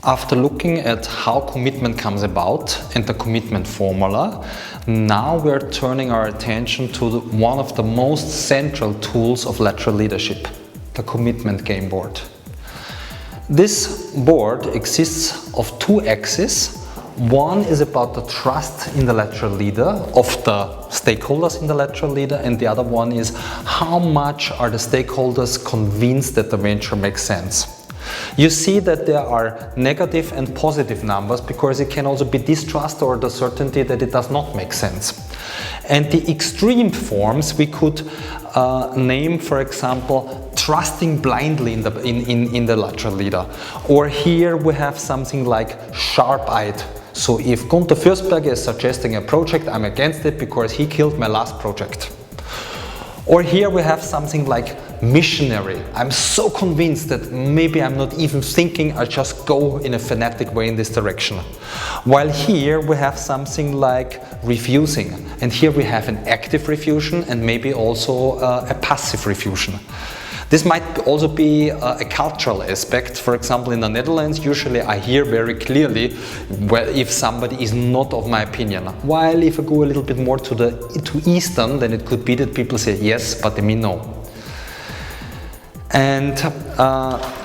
After looking at how commitment comes about and the commitment formula, now we're turning our attention to one of the most central tools of lateral leadership, the commitment game board. This board exists of two axes. One is about the trust in the lateral leader, of the stakeholders in the lateral leader, and the other one is how much are the stakeholders convinced that the venture makes sense. You see that there are negative and positive numbers because it can also be distrust or the certainty that it does not make sense. And the extreme forms we could name, for example, trusting blindly in the lateral leader. Or here we have something like sharp-eyed. So if Gunther Fürstberger is suggesting a project, I'm against it because he killed my last project. Or here we have something like missionary. I'm so convinced that maybe I'm not even thinking, I just go in a fanatic way in this direction. While here we have something like refusing. And here we have an active refusion and maybe also a passive refusion. This might also be a cultural aspect. For example, in the Netherlands, usually I hear very clearly if somebody is not of my opinion. While if I go a little bit more to Eastern, then it could be that people say yes, but they mean no. And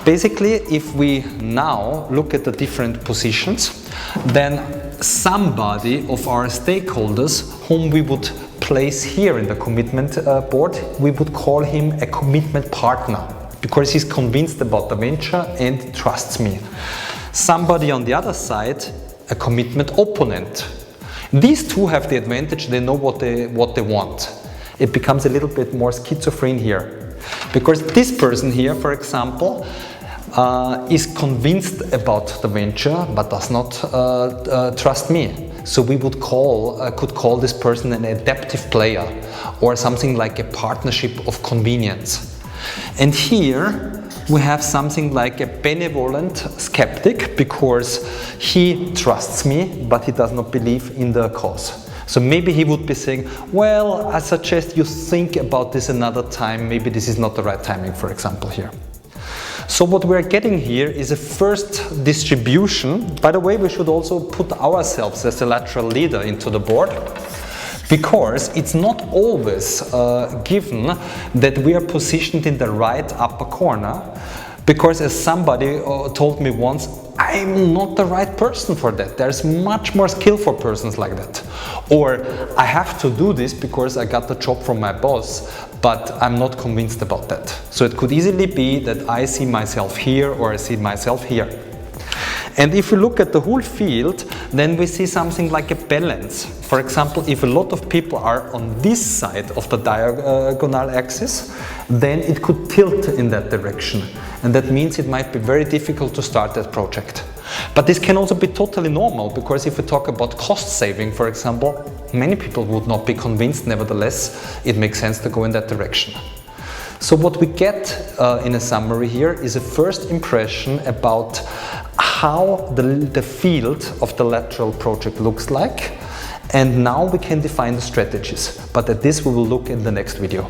basically, if we now look at the different positions, then somebody of our stakeholders whom we would place here in the commitment board, we would call him a commitment partner because he's convinced about the venture and trusts me. Somebody on the other side, a commitment opponent. These two have the advantage, they know what they want. It becomes a little bit more schizophrenic here because this person here, for example, is convinced about the venture but does not trust me. So we would could call this person an adaptive player or something like a partnership of convenience. And here we have something like a benevolent skeptic because he trusts me but he does not believe in the cause. So maybe he would be saying, well, I suggest you think about this another time, maybe this is not the right timing, for example, here. So what we're getting here is a first distribution. By the way, we should also put ourselves as a lateral leader into the board because it's not always given that we are positioned in the right upper corner, because as somebody told me once, I'm not the right person for that. There's much more skill for persons like that. Or I have to do this because I got the job from my boss, but I'm not convinced about that. So it could easily be that I see myself here or I see myself here. And if we look at the whole field, then we see something like a balance. For example, if a lot of people are on this side of the diagonal axis, then it could tilt in that direction. And that means it might be very difficult to start that project. But this can also be totally normal, because if we talk about cost saving, for example, many people would not be convinced. Nevertheless, it makes sense to go in that direction. So what we get in a summary here is a first impression about how the field of the lateral project looks like, and now we can define the strategies. But at this we will look in the next video.